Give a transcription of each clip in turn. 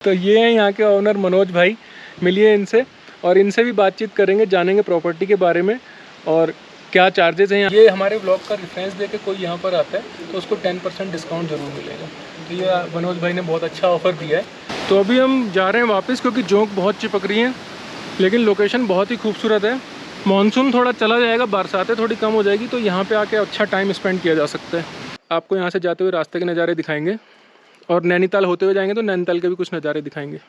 तो ये हैं यहाँ के ओनर मनोज भाई, मिलिए इनसे और इनसे भी बातचीत करेंगे, जानेंगे प्रॉपर्टी के बारे में और क्या चार्जेस हैं। ये हमारे ब्लॉग का रेफरेंस देके कोई यहाँ पर आता है तो उसको 10% डिस्काउंट ज़रूर मिलेगा। तो ये मनोज भाई ने बहुत अच्छा ऑफ़र दिया है। तो अभी हम जा रहे हैं वापस क्योंकि जोंक बहुत चिपक रही हैं, लेकिन लोकेशन बहुत ही खूबसूरत है। मानसून थोड़ा चला जाएगा, बरसातें थोड़ी कम हो जाएगी तो यहाँ पे आके अच्छा टाइम स्पेंड किया जा सकता है। आपको यहाँ से जाते हुए रास्ते के नज़ारे दिखाएंगे और नैनीताल होते हुए जाएंगे तो नैनीताल के भी कुछ नज़ारे दिखाएंगे।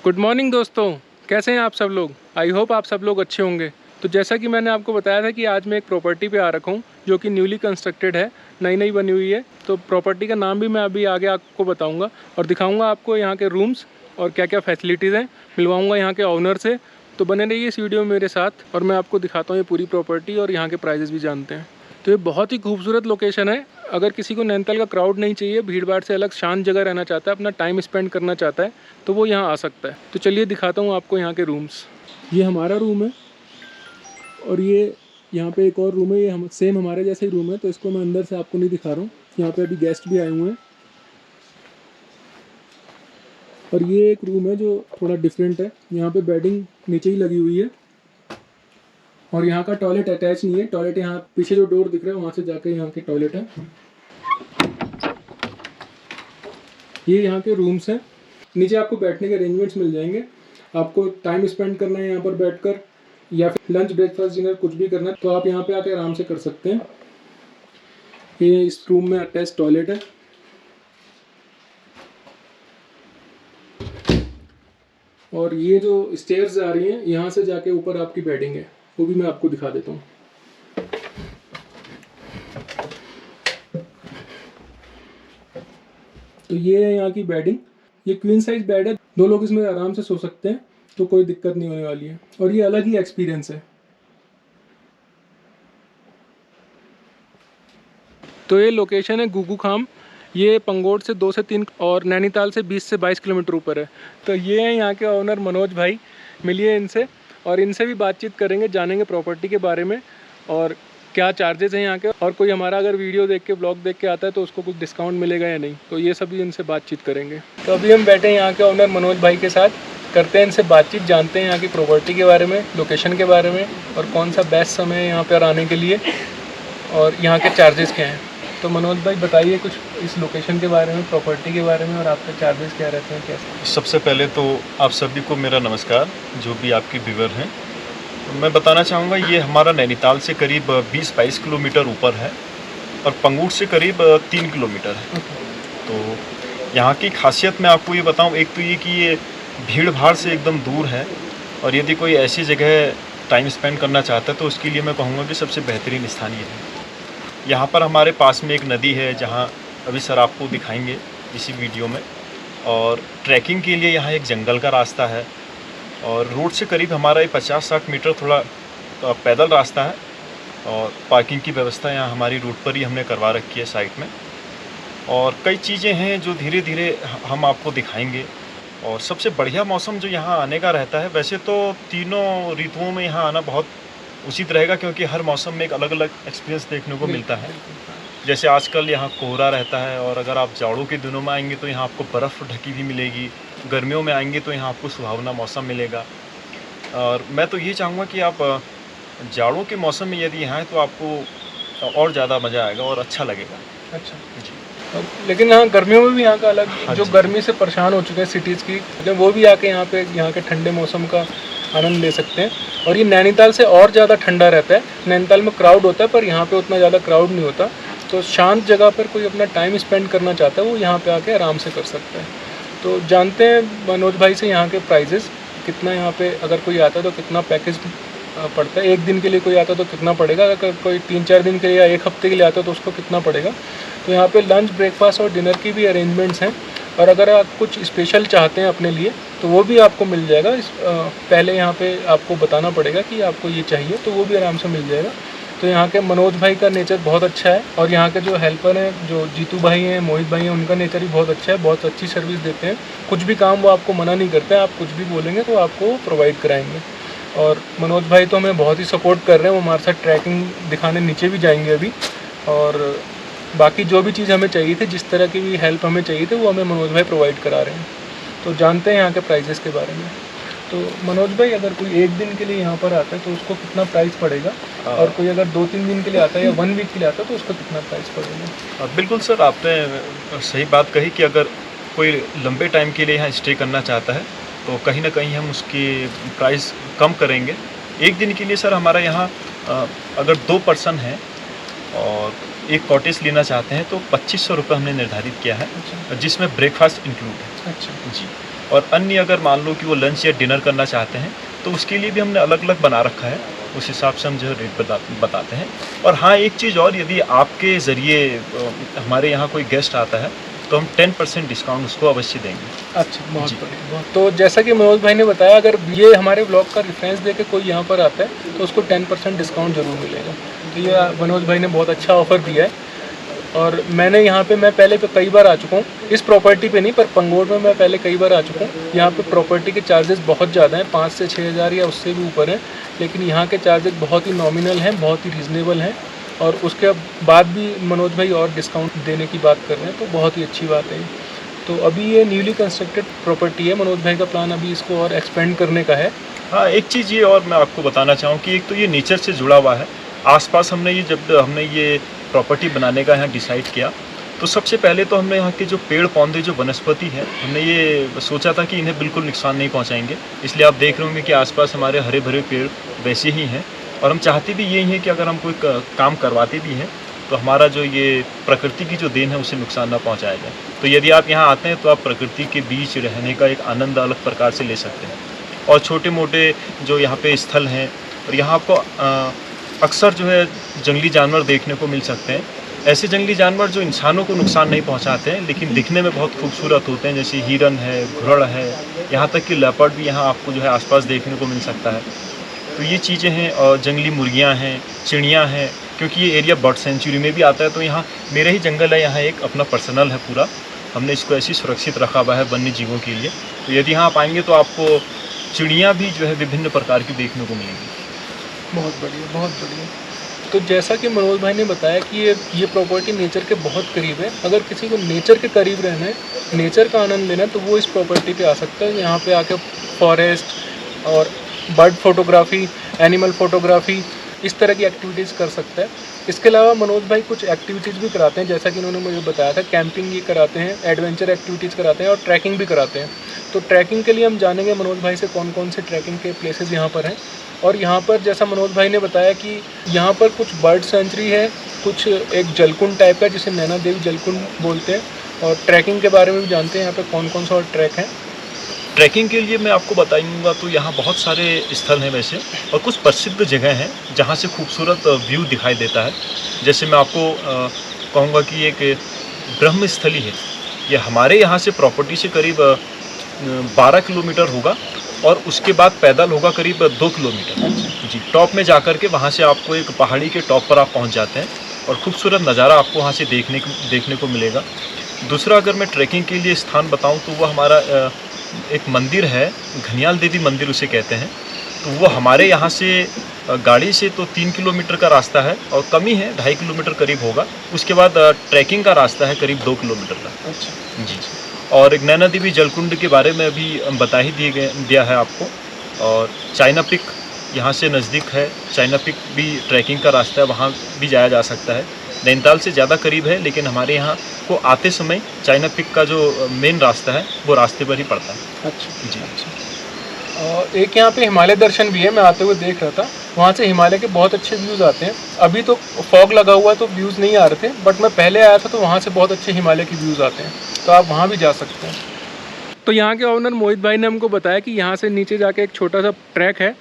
गुड मॉर्निंग दोस्तों, कैसे हैं आप सब लोग। आई होप आप सब लोग अच्छे होंगे। तो जैसा कि मैंने आपको बताया था कि आज मैं एक प्रॉपर्टी पे आ रखा हूँ जो कि न्यूली कंस्ट्रक्टेड है, नई नई बनी हुई है। तो प्रॉपर्टी का नाम भी मैं अभी आगे आपको बताऊँगा और दिखाऊँगा आपको यहाँ के रूम्स और क्या क्या फैसिलिटीज़ हैं, मिलवाऊँगा यहाँ के ऑनर से। तो बने रहिए इस वीडियो में मेरे साथ और मैं आपको दिखाता हूँ ये पूरी प्रॉपर्टी और यहाँ के प्राइजेस भी जानते हैं। तो ये बहुत ही खूबसूरत लोकेशन है। अगर किसी को नैनीताल का क्राउड नहीं चाहिए, भीड़ भाड़ से अलग शांत जगह रहना चाहता है, अपना टाइम स्पेंड करना चाहता है, तो वो यहाँ आ सकता है। तो चलिए दिखाता हूँ आपको यहाँ के रूम्स। ये हमारा रूम है और ये यहाँ पे एक और रूम है, ये सेम हमारे जैसे ही रूम है। तो इसको मैं अंदर से आपको नहीं दिखा रहा हूँ, यहाँ पे अभी गेस्ट भी आए हुए हैं। और ये एक रूम है जो थोड़ा डिफरेंट है, यहाँ पे बेडिंग नीचे ही लगी हुई है और यहाँ का टॉयलेट अटैच नहीं है। टॉयलेट यहाँ पीछे जो डोर दिख रहा है वहाँ से जाकर यहाँ के टॉयलेट है। ये यहाँ के रूम्स हैं। नीचे आपको बैठने के अरेंजमेंट्स मिल जाएंगे। आपको टाइम स्पेंड करना है यहाँ पर बैठकर या फिर लंच ब्रेकफास्ट डिनर कुछ भी करना है तो आप यहाँ पे आके आराम से कर सकते हैं। ये इस रूम में अटैच टॉयलेट है और ये जो स्टेयर्स आ रही हैं यहाँ से जाके ऊपर आपकी बेडिंग है, वो भी मैं आपको दिखा देता हूँ। तो ये है यहाँ की बेडिंग। ये क्वीन साइज बेड है, 2 लोग इसमें आराम से सो सकते हैं, तो कोई दिक्कत नहीं होने वाली है और ये अलग ही एक्सपीरियंस है। तो ये लोकेशन है गुगू खाम। ये पंगोट से 2 से 3 और नैनीताल से 20 से 22 किलोमीटर ऊपर है। तो ये हैं यहाँ के ओनर मनोज भाई, मिलिए इनसे और इनसे भी बातचीत करेंगे, जानेंगे प्रॉपर्टी के बारे में और क्या चार्जेस हैं यहाँ के, और कोई हमारा अगर वीडियो देख के ब्लॉग देख के आता है तो उसको कुछ डिस्काउंट मिलेगा या नहीं, तो ये सभी इनसे बातचीत करेंगे। तो अभी हम बैठे हैं यहाँ के ओनर मनोज भाई के साथ, करते हैं इनसे बातचीत, जानते हैं यहाँ की प्रॉपर्टी के बारे में, लोकेशन के बारे में और कौन सा बेस्ट समय है यहाँ पर आने के लिए और यहाँ के चार्जेस क्या हैं। तो मनोज भाई बताइए कुछ इस लोकेशन के बारे में, प्रॉपर्टी के बारे में और आपके चार्जेस क्या रहते हैं, कैसे। सबसे पहले तो आप सभी को मेरा नमस्कार, जो भी आपके व्यूअर हैं। मैं बताना चाहूँगा ये हमारा नैनीताल से करीब 20-22 किलोमीटर ऊपर है और पंगूट से करीब 3 किलोमीटर है। तो यहाँ की खासियत मैं आपको ये बताऊँ, एक तो ये कि ये भीड़-भाड़ से एकदम दूर है, और यदि कोई ऐसी जगह टाइम स्पेंड करना चाहता है तो उसके लिए मैं कहूँगा कि सबसे बेहतरीन स्थान ये है। यहाँ पर हमारे पास में एक नदी है जहाँ अभी सर आपको दिखाएँगे इसी वीडियो में, और ट्रैकिंग के लिए यहाँ एक जंगल का रास्ता है, और रोड से करीब हमारा ये 50-60 मीटर थोड़ा पैदल रास्ता है, और पार्किंग की व्यवस्था यहाँ हमारी रोड पर ही हमने करवा रखी है साइड में। और कई चीज़ें हैं जो धीरे धीरे हम आपको दिखाएंगे। और सबसे बढ़िया मौसम जो यहाँ आने का रहता है, वैसे तो तीनों ऋतुओं में यहाँ आना बहुत उचित रहेगा, क्योंकि हर मौसम में एक अलग अलग एक्सपीरियंस देखने को मिलता है। जैसे आजकल यहाँ कोहरा रहता है, और अगर आप जाड़ों के दिनों में आएंगे तो यहाँ आपको बर्फ़ ढकी भी मिलेगी, गर्मियों में आएंगे तो यहाँ आपको सुहावना मौसम मिलेगा। और मैं तो ये चाहूँगा कि आप जाड़ों के मौसम में यदि यहाँ हैं तो आपको और ज़्यादा मज़ा आएगा और अच्छा लगेगा। अच्छा जी। लेकिन हाँ, गर्मियों में भी यहाँ का अलग, हाँ जो जी। गर्मी से परेशान हो चुके हैं सिटीज़ की, लेकिन वो भी आके यहाँ के ठंडे मौसम का आनंद ले सकते हैं। और ये नैनीताल से और ज़्यादा ठंडा रहता है। नैनीताल में क्राउड होता है, पर यहाँ पे उतना ज़्यादा क्राउड नहीं होता। तो शांत जगह पर कोई अपना टाइम स्पेंड करना चाहता है वो यहाँ पे आके आराम से कर सकता है। तो जानते हैं मनोज भाई से यहाँ के प्राइजेस कितना, यहाँ पे अगर कोई आता है तो कितना पैकेज पड़ता है, एक दिन के लिए कोई आता है तो कितना पड़ेगा, अगर कोई 3-4 दिन के लिए या एक हफ्ते के लिए आता है तो उसको कितना पड़ेगा। तो यहाँ पे लंच, ब्रेकफास्ट और डिनर की भी अरेंजमेंट्स हैं, और अगर आप कुछ स्पेशल चाहते हैं अपने लिए तो वो भी आपको मिल जाएगा। पहले यहाँ पे आपको बताना पड़ेगा कि आपको ये चाहिए, तो वो भी आराम से मिल जाएगा। तो यहाँ के मनोज भाई का नेचर बहुत अच्छा है, और यहाँ के जो हेल्पर हैं, जो जीतू भाई हैं, मोहित भाई हैं, उनका नेचर भी बहुत अच्छा है, बहुत अच्छी सर्विस देते हैं। कुछ भी काम वो आपको मना नहीं करते हैं, आप कुछ भी बोलेंगे तो आपको प्रोवाइड कराएंगे। और मनोज भाई तो हमें बहुत ही सपोर्ट कर रहे हैं, वो हमारे साथ ट्रैकिंग दिखाने नीचे भी जाएंगे अभी। और बाकी जो भी चीज़ हमें चाहिए थी, जिस तरह की भी हेल्प हमें चाहिए थी, वो हमें मनोज भाई प्रोवाइड करा रहे हैं। तो जानते हैं यहाँ के प्राइजेस के बारे में। तो मनोज भाई, अगर कोई एक दिन के लिए यहाँ पर आता है तो उसको कितना प्राइस पड़ेगा, और कोई अगर 2-3 दिन के लिए आता है या 1 वीक के लिए आता है तो उसको कितना प्राइस पड़ेगा? बिल्कुल सर, आपने सही बात कही कि अगर कोई लंबे टाइम के लिए यहाँ स्टे करना चाहता है तो कहीं ना कहीं हम उसकी प्राइस कम करेंगे। एक दिन के लिए सर हमारा यहाँ अगर 2 पर्सन हैं और एक कॉटेज लेना चाहते हैं तो 2500 रुपये हमने निर्धारित किया है, जिसमें ब्रेकफास्ट इंक्लूड है। अच्छा जी। और अन्य अगर मान लो कि वो लंच या डिनर करना चाहते हैं तो उसके लिए भी हमने अलग अलग बना रखा है, उस हिसाब से हम जो है रेट बताते हैं। और हाँ, एक चीज़ और, यदि आपके ज़रिए हमारे यहाँ कोई गेस्ट आता है तो हम 10% डिस्काउंट उसको अवश्य देंगे। अच्छा, बहुत बढ़िया। तो जैसा कि मनोज भाई ने बताया, अगर ये हमारे ब्लॉग का रेफरेंस दे के कोई यहाँ पर आता है तो उसको 10% डिस्काउंट ज़रूर मिलेगा। तो ये मनोज भाई ने बहुत अच्छा ऑफ़र दिया है। और मैं पहले पे कई बार आ चुका हूँ, इस प्रॉपर्टी पे नहीं, पर पंगोड़ में मैं पहले कई बार आ चुका हूँ। यहाँ पे प्रॉपर्टी के चार्जेस बहुत ज़्यादा हैं, 5 से 6 हज़ार या उससे भी ऊपर हैं, लेकिन यहाँ के चार्जेस बहुत ही नॉमिनल हैं, बहुत ही रीज़नेबल हैं। और उसके बाद भी मनोज भाई और डिस्काउंट देने की बात कर रहे हैं, तो बहुत ही अच्छी बात है। तो अभी ये न्यूली कंस्ट्रक्टेड प्रॉपर्टी है, मनोज भाई का प्लान अभी इसको और एक्सपेंड करने का है। हाँ, एक चीज़ ये और मैं आपको बताना चाहूँ कि एक तो ये नेचर से जुड़ा हुआ है। आसपास जब हमने ये प्रॉपर्टी बनाने का यहाँ डिसाइड किया तो सबसे पहले तो हमने यहाँ के जो पेड़ पौधे, जो वनस्पति है, हमने ये सोचा था कि इन्हें बिल्कुल नुकसान नहीं पहुँचाएंगे। इसलिए आप देख रहे होंगे कि आसपास हमारे हरे भरे पेड़ वैसे ही हैं। और हम चाहते भी यही हैं कि अगर हम कोई काम करवाते भी हैं तो हमारा जो ये प्रकृति की जो देन है उसे नुकसान ना पहुँचाया जाए। तो यदि आप यहाँ आते हैं तो आप प्रकृति के बीच रहने का एक आनंद अलग प्रकार से ले सकते हैं। और छोटे मोटे जो यहाँ पे स्थल हैं, और यहाँ आपको अक्सर जो है जंगली जानवर देखने को मिल सकते हैं। ऐसे जंगली जानवर जो इंसानों को नुकसान नहीं पहुंचाते हैं, लेकिन दिखने में बहुत खूबसूरत होते हैं, जैसे हिरन है, घुरड़ है, यहाँ तक कि लेपर्ड भी यहाँ आपको जो है आसपास देखने को मिल सकता है। तो ये चीज़ें हैं। और जंगली मुर्गियाँ हैं, चिड़ियाँ हैं, क्योंकि ये एरिया बर्ड सेंचुरी में भी आता है। तो यहाँ मेरा ही जंगल है, यहाँ एक अपना पर्सनल है पूरा, हमने इसको ऐसी सुरक्षित रखा हुआ है वन्य जीवों के लिए। तो यदि यहाँ आप आएँगे तो आपको चिड़ियाँ भी जो है विभिन्न प्रकार की देखने को मिलेंगी। बहुत बढ़िया, बहुत बढ़िया। तो जैसा कि मनोज भाई ने बताया कि ये प्रॉपर्टी नेचर के बहुत करीब है। अगर किसी को नेचर के करीब रहना है, नेचर का आनंद लेना है, तो वो इस प्रॉपर्टी पे आ सकता है। यहाँ पे आके फॉरेस्ट और बर्ड फोटोग्राफी, एनिमल फोटोग्राफी, इस तरह की एक्टिविटीज़ कर सकता है। इसके अलावा मनोज भाई कुछ एक्टिविटीज़ भी कराते हैं, जैसा कि उन्होंने मुझे बताया था। कैंपिंग भी कराते हैं, एडवेंचर एक्टिविटीज़ कराते हैं, और ट्रैकिंग भी कराते हैं। तो ट्रैकिंग के लिए हम जानेंगे मनोज भाई से कौन कौन से ट्रैकिंग के प्लेसेस यहाँ पर हैं। और यहाँ पर जैसा मनोज भाई ने बताया कि यहाँ पर कुछ बर्ड सेंचुरी है, कुछ एक जलकुंड टाइप का जिसे नैना देवी जलकुंड बोलते हैं, और ट्रैकिंग के बारे में भी जानते हैं यहाँ पे कौन कौन सा और ट्रैक है। ट्रैकिंग के लिए मैं आपको बताऊंगा तो यहाँ बहुत सारे स्थल हैं वैसे, और कुछ प्रसिद्ध जगह हैं जहाँ से खूबसूरत व्यू दिखाई देता है। जैसे मैं आपको कहूँगा कि एक ब्रह्मस्थली है, ये हमारे यहाँ से प्रॉपर्टी से करीब 12 किलोमीटर होगा, और उसके बाद पैदल होगा करीब 2 किलोमीटर। जी, टॉप में जाकर के वहाँ से आपको एक पहाड़ी के टॉप पर आप पहुँच जाते हैं, और खूबसूरत नज़ारा आपको वहाँ से देखने को मिलेगा। दूसरा, अगर मैं ट्रैकिंग के लिए स्थान बताऊँ तो वो हमारा एक मंदिर है, घनियाल देवी मंदिर उसे कहते हैं। तो वो हमारे यहाँ से गाड़ी से तो 3 किलोमीटर का रास्ता है, और कम ही है, 2.5 किलोमीटर करीब होगा। उसके बाद ट्रैकिंग का रास्ता है करीब 2 किलोमीटर का। अच्छा जी। और एक नैना देवी जलकुंड के बारे में भी बता ही दिया है आपको। और चाइना पिक यहाँ से नज़दीक है, चाइना पिक भी ट्रैकिंग का रास्ता है, वहाँ भी जाया जा सकता है। नैनीताल से ज़्यादा करीब है, लेकिन हमारे यहाँ को आते समय चाइना पिक का जो मेन रास्ता है वो रास्ते पर ही पड़ता है। अच्छा जी। अच्छा। और एक यहाँ पे हिमालय दर्शन भी है, मैं आते हुए देख रहा था, वहाँ से हिमालय के बहुत अच्छे व्यूज़ आते हैं। अभी तो फॉग लगा हुआ है तो व्यूज़ नहीं आ रहे थे, बट मैं पहले आया था तो वहाँ से बहुत अच्छे हिमालय के व्यूज़ आते हैं, तो आप वहाँ भी जा सकते हैं। तो यहाँ के ओनर मोहित भाई ने हमको बताया कि यहाँ से नीचे जाके एक छोटा सा ट्रैक है,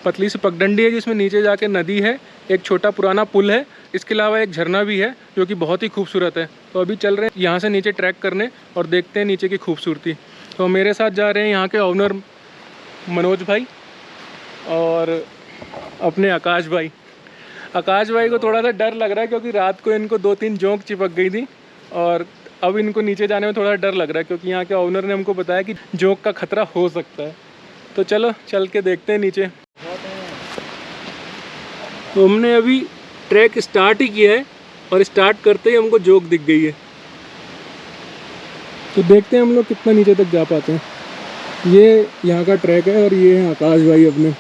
पतली सी पगडंडी है जिसमें नीचे जाके नदी है, एक छोटा पुराना पुल है, इसके अलावा एक झरना भी है जो कि बहुत ही खूबसूरत है। तो अभी चल रहे हैं यहाँ से नीचे ट्रैक करने और देखते हैं नीचे की खूबसूरती। तो मेरे साथ जा रहे हैं यहाँ के ओनर मनोज भाई और अपने आकाश भाई। आकाश भाई को थोड़ा सा डर लग रहा है क्योंकि रात को इनको 2-3 जोंक चिपक गई थी, और अब इनको नीचे जाने में थोड़ा डर लग रहा है क्योंकि यहाँ के ओनर ने हमको बताया कि जोंक का खतरा हो सकता है। तो चलो चल के देखते हैं नीचे। तो हमने अभी ट्रैक स्टार्ट ही किया है और स्टार्ट करते ही हमको जोंक दिख गई है, तो देखते हैं हम लोग कितना नीचे तक जा पाते हैं। ये यहाँ का ट्रैक है और ये है आकाश भाई अपने,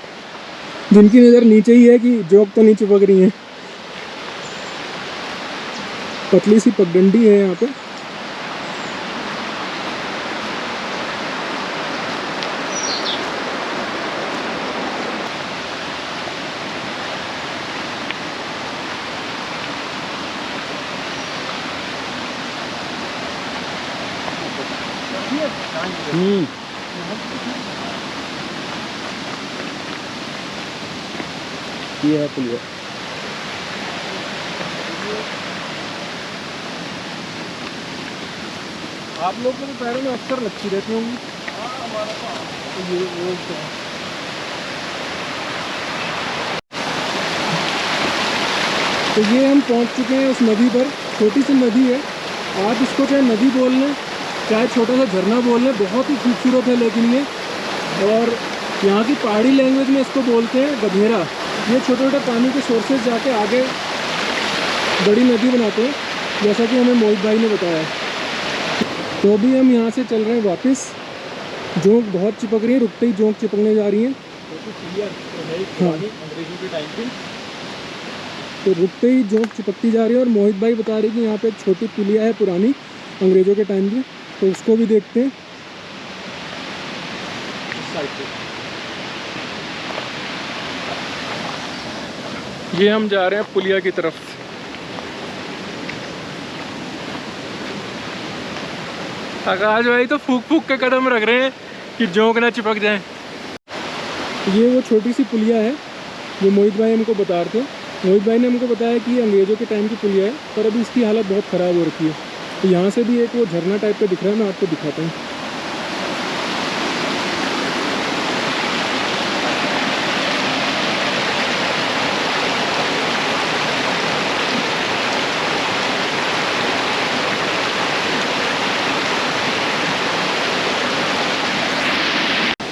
जिनकी नज़र नीचे ही है कि जोंक तो नहीं चिपक रही है। पतली सी पगडंडी है यहाँ पे। ये है पुलिया। आप लोग को तो पैरों में अक्सर लगती रहती होंगी। तो ये वो तो ये हम पहुंच चुके हैं उस नदी पर। छोटी सी नदी है, आप इसको चाहे नदी बोल लें चाहे छोटा सा झरना बोल लें, बहुत ही खूबसूरत है लेकिन ये। और यहाँ की पहाड़ी लैंग्वेज में इसको बोलते हैं गधेरा। ये छोटे छोटे पानी के सोर्सेज जाके आगे बड़ी नदी बनाते हैं, जैसा कि हमें मोहित भाई ने बताया। तो अभी हम यहाँ से चल रहे हैं वापस। जोंक बहुत चिपक रही है, रुकते ही जोंक चिपकने जा रही हैं। हाँ, अंग्रेजों के टाइम पे तो रुकते ही जोंक चिपकती जा रही है। और मोहित भाई बता रहे हैं कि यहाँ पे एक छोटी पुलिया है पुरानी अंग्रेजों के टाइम की, तो उसको भी देखते हैं। ये हम जा रहे हैं पुलिया की तरफ। आकाश भाई तो फूक फूक के कदम रख रहे हैं कि जोंक ना चिपक जाए। ये वो छोटी सी पुलिया है जो मोहित भाई हमको बता रहे थे। मोहित भाई ने हमको बताया कि ये अंग्रेज़ों के टाइम की पुलिया है, पर अभी इसकी हालत बहुत ख़राब हो रखी है। तो यहाँ से भी एक वो झरना टाइप का दिख रहा है, मैं आपको दिखाता हूँ।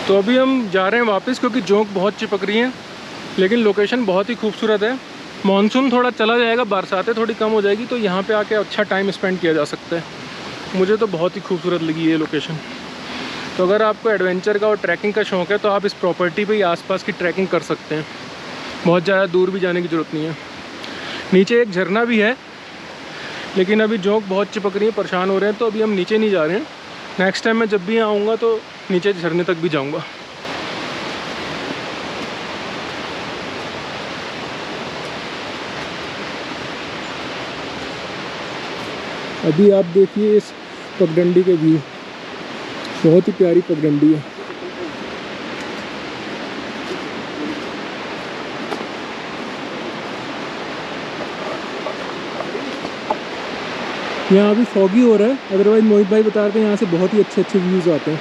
तो अभी हम जा रहे हैं वापस क्योंकि जोंक बहुत चिपक रही हैं, लेकिन लोकेशन बहुत ही खूबसूरत है। मानसून थोड़ा चला जाएगा, बरसातें थोड़ी कम हो जाएगी, तो यहाँ पे आके अच्छा टाइम स्पेंड किया जा सकता है। मुझे तो बहुत ही खूबसूरत लगी ये लोकेशन। तो अगर आपको एडवेंचर का और ट्रैकिंग का शौक़ है तो आप इस प्रॉपर्टी पे ही आसपास की ट्रैकिंग कर सकते हैं। बहुत ज़्यादा दूर भी जाने की ज़रूरत नहीं है। नीचे एक झरना भी है, लेकिन अभी जोंक बहुत चिपक रही है, परेशान हो रहे हैं, तो अभी हम नीचे नहीं जा रहे हैं। नेक्स्ट टाइम मैं जब भी आऊँगा तो नीचे झरने तक भी जाऊँगा। अभी आप देखिए इस पगडंडी के व्यू, बहुत ही प्यारी पगडंडी है। यहाँ अभी फॉगी हो रहा है, अदरवाइज मोहित भाई बता रहे थे यहाँ से बहुत ही अच्छे अच्छे व्यूज़ आते हैं।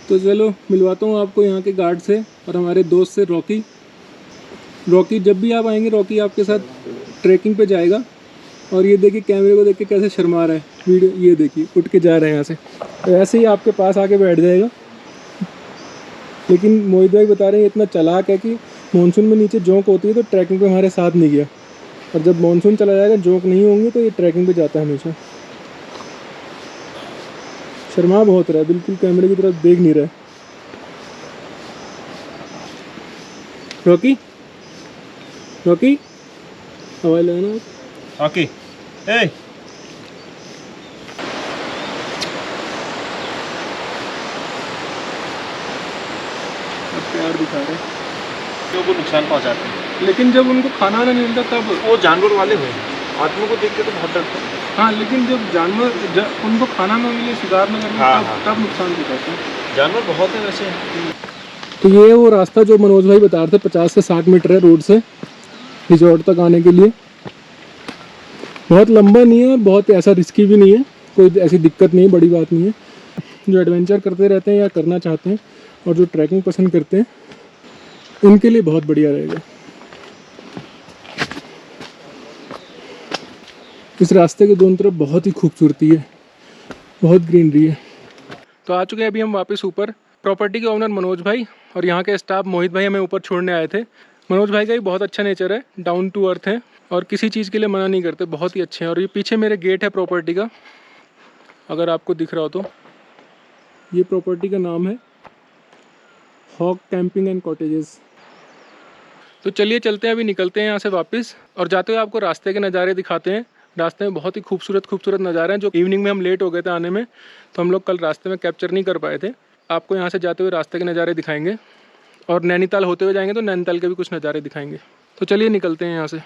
तो चलो मिलवाता हूँ आपको यहाँ के गार्ड से और हमारे दोस्त से रॉकी। रॉकी जब भी आप आएंगे, रॉकी आपके साथ ट्रैकिंग पे जाएगा। और ये देखिए कैमरे को देख के कैसे शर्मा रहा है, वीडियो ये देखिए उठ के जा रहे हैं यहाँ से, तो ऐसे ही आपके पास आके बैठ जाएगा। लेकिन मोहित भाई बता रहे हैं इतना चालाक है कि मानसून में नीचे जोंक होती है तो ट्रैकिंग पे हमारे साथ नहीं गया, और जब मानसून चला जाएगा जोंक नहीं होंगी तो ये ट्रैकिंग पे जाता है हमेशा। शर्मा बहुत रहा है, बिल्कुल कैमरे की तरफ देख नहीं रहा है। रॉकी रॉकी आवाज़ लगाना। ओके ए प्यार दिखा रहे हैं, को नुकसान पहुंचाते हैं, लेकिन जब उनको खाना नहीं मिलता तब वो जानवर वाले हुए आदमियों को देख के तो बहुत डरते हैं। हाँ, लेकिन जब जानवर उनको खाना न मिले, शिकार न करने, तब नुकसान दिखाते हैं। जानवर बहुत है वैसे। तो ये वो रास्ता जो मनोज भाई बता रहे थे 50 से 60 मीटर है रोड से रिजॉर्ट तक आने के लिए। बहुत लंबा नहीं है और बहुत ऐसा रिस्की भी नहीं है, कोई ऐसी दिक्कत नहीं है, बड़ी बात नहीं है। जो एडवेंचर करते रहते हैं या करना चाहते हैं और जो ट्रैकिंग पसंद करते हैं उनके लिए बहुत बढ़िया रहेगा। इस रास्ते के दोनों तरफ बहुत ही खूबसूरती है, बहुत ग्रीनरी है। तो आ चुके हैं अभी हम वापस ऊपर। प्रॉपर्टी के ओनर मनोज भाई और यहाँ के स्टाफ मोहित भाई हमें ऊपर छोड़ने आए थे। मनोज भाई का भी बहुत अच्छा नेचर है, डाउन टू अर्थ है और किसी चीज़ के लिए मना नहीं करते, बहुत ही अच्छे हैं। और ये पीछे मेरे गेट है प्रॉपर्टी का, अगर आपको दिख रहा हो तो। ये प्रॉपर्टी का नाम है हॉक कैंपिंग एंड कॉटेजेस। तो चलिए चलते हैं, अभी निकलते हैं यहाँ से वापस और जाते हुए आपको रास्ते के नज़ारे दिखाते हैं। रास्ते में बहुत ही खूबसूरत नज़ारे हैं, जो इवनिंग में हम लेट हो गए थे आने में, तो हम लोग कल रास्ते में कैप्चर नहीं कर पाए थे। आपको यहाँ से जाते हुए रास्ते के नज़ारे दिखाएंगे और नैनीताल होते हुए जाएंगे तो नैनीताल के भी कुछ नज़ारे दिखाएंगे। तो चलिए निकलते हैं यहाँ से।